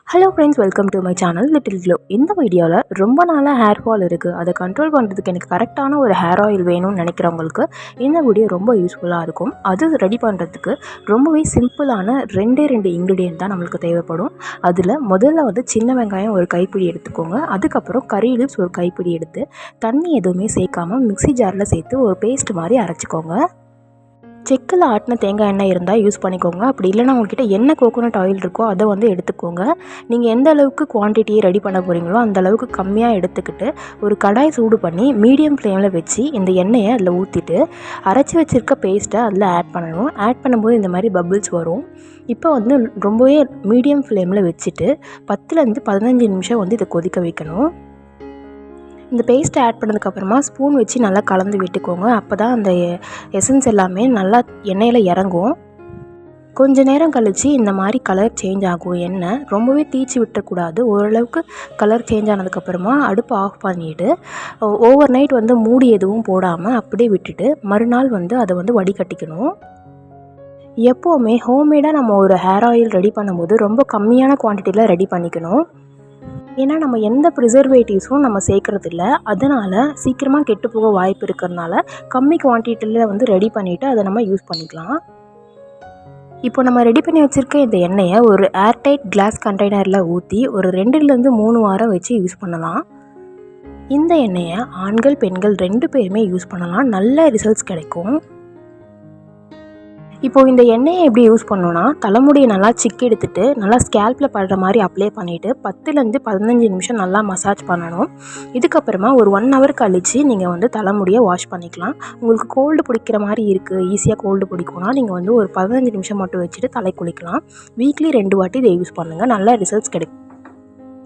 Hello friends, welcome to my channel little glow. இந்த வீடியோவில் ரொம்ப நாளாக ஹேர் ஃபால் இருக்குது, அதை கண்ட்ரோல் பண்ணுறதுக்கு எனக்கு கரெக்டான ஒரு ஹேர் ஆயில் வேணும்னு நினைக்கிறவங்களுக்கு இந்த வீடியோ ரொம்ப யூஸ்ஃபுல்லாக இருக்கும். அது ரெடி பண்ணுறதுக்கு ரொம்பவே சிம்பிளான ரெண்டு இன்க்ரீடியன்ட் தான் நம்மளுக்கு தேவைப்படும். அதில் முதல்ல சின்ன வெங்காயம் ஒரு கைப்பிடி எடுத்துக்கோங்க. அதுக்கப்புறம் கறி லீவ்ஸ் ஒரு கைப்பிடி எடுத்து தண்ணி எதுவுமே சேர்க்காமல் மிக்ஸி ஜாரில் சேர்த்து ஒரு பேஸ்ட் மாதிரி அரைச்சிக்கோங்க. செக்கில் ஆட்டின தேங்காய் எண்ணெய் இருந்தால் யூஸ் பண்ணிக்கோங்க. அப்படி இல்லைனா உங்கள்கிட்ட என்ன கோகோனட் ஆயில் இருக்கோ அதை எடுத்துக்கோங்க. நீங்கள் எந்த அளவுக்கு குவான்டிட்டியை ரெடி பண்ண போகிறீங்களோ அந்த அளவுக்கு கம்மியாக எடுத்துக்கிட்டு ஒரு கடாய் சூடு பண்ணி மீடியம் ஃப்ளேமில் வச்சு இந்த எண்ணெயை அதில் ஊற்றிட்டு அரைச்சி வச்சுருக்க பேஸ்ட்டை அதில் ஆட் பண்ணணும். ஆட் பண்ணும்போது இந்த மாதிரி பபிள்ஸ் வரும். இப்போ ரொம்பவே மீடியம் ஃப்ளேமில் வச்சுட்டு 10லேருந்து 15 நிமிஷம் இதை கொதிக்க வைக்கணும். இந்த பேஸ்ட்டை ஆட் பண்ணதுக்கப்புறமா ஸ்பூன் வச்சு நல்லா கலந்து விட்டுக்கோங்க. அப்போ தான் அந்த எசன்ஸ் எல்லாமே நல்லா எண்ணெயில் இறங்கும். கொஞ்ச நேரம் கழித்து இந்த மாதிரி கலர் சேஞ்ச் ஆகும். எண்ணெய் ரொம்பவே தீச்சி விட்டுறக்கூடாது. ஓரளவுக்கு கலர் சேஞ்ச் ஆனதுக்கப்புறமா அடுப்பு ஆஃப் பண்ணிவிட்டு ஓவர் நைட் மூடி எதுவும் போடாமல் அப்படியே விட்டுட்டு மறுநாள் அதை வடிகட்டிக்கணும். எப்போவுமே ஹோம்மேடாக நம்ம ஒரு ஹேர் ஆயில் ரெடி பண்ணும்போது ரொம்ப கம்மியான குவான்டிட்டியில் ரெடி பண்ணிக்கணும். ஏன்னா நம்ம எந்த ப்ரிசர்வேட்டிவ்ஸும் நம்ம சேர்க்குறதில்ல. அதனால் சீக்கிரமாக கெட்டு போக வாய்ப்பு இருக்கிறதுனால கம்மி குவான்டிட்டியில் ரெடி பண்ணிவிட்டு அதை நம்ம யூஸ் பண்ணிக்கலாம். இப்போ நம்ம ரெடி பண்ணி வச்சுருக்க இந்த எண்ணெயை ஒரு ஏர்டைட் கிளாஸ் கண்டெய்னரில் ஊற்றி ஒரு 2லேருந்து 3 வாரம் வச்சு யூஸ் பண்ணலாம். இந்த எண்ணெயை ஆண்கள் பெண்கள் 2 பேருமே யூஸ் பண்ணலாம். நல்ல ரிசல்ட்ஸ் கிடைக்கும். இப்போது இந்த எண்ணெயை எப்படி யூஸ் பண்ணணுன்னா, தலைமுடியை நல்லா சிக்கி எடுத்துகிட்டு நல்லா ஸ்கேல்பில் படுற மாதிரி அப்ளை பண்ணிவிட்டு 10லேருந்து 15 நிமிஷம் நல்லா மசாஜ் பண்ணணும். இதுக்கப்புறமா ஒரு 1 ஹவர் கழித்து நீங்கள் தலைமுடியை வாஷ் பண்ணிக்கலாம். உங்களுக்கு கோல்டு பிடிக்கிற மாதிரி இருக்குது, ஈஸியாக கோல்டு பிடிக்கும்னா நீங்கள் ஒரு 15 நிமிஷம் மட்டும் வச்சுட்டு தலை குளிக்கலாம். வீக்லி 2 வாட்டி இதை யூஸ் பண்ணுங்கள். நல்ல ரிசல்ட்ஸ் கிடைக்கும்.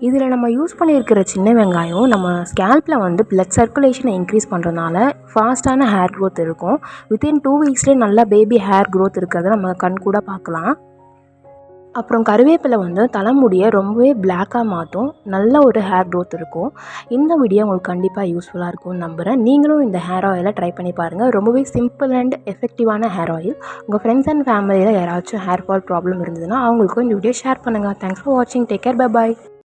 இதில் நம்ம யூஸ் பண்ணியிருக்கிற சின்ன வெங்காயம் நம்ம ஸ்கேல்பில் பிளட் சர்க்குலேஷனை இன்க்ரீஸ் பண்ணுறதுனால ஃபாஸ்ட்டான ஹேர் க்ரோத் இருக்கும். வித்தின் 2 வீக்ஸ்லேயே நல்லா பேபி ஹேர் க்ரோத் இருக்கிறத நம்ம கண் கூட பார்க்கலாம். அப்புறம் கருவேப்பிலை தலைமுடியை ரொம்பவே பிளாக்காக மாற்றும். நல்ல ஒரு ஹேர் க்ரோத் இருக்கும். இந்த வீடியோ உங்களுக்கு கண்டிப்பாக யூஸ்ஃபுல்லாக இருக்கும்னு நம்புகிறேன். நீங்களும் இந்த ஹேர் ஆயிலை ட்ரை பண்ணி பாருங்கள். ரொம்பவே சிம்பிள் அண்ட் எஃபெக்டிவான ஹேர் ஆயில். உங்கள் ஃப்ரெண்ட்ஸ் அண்ட் ஃபேமிலியில் யாராச்சும் ஹேர் ஃபால் ப்ராப்ளம் இருந்ததுன்னா அவங்களுக்கும் இந்த வீடியோ ஷேர் பண்ணுங்கள். தேங்க்ஸ் ஃபார் வாட்சிங். Take care. Bye bye.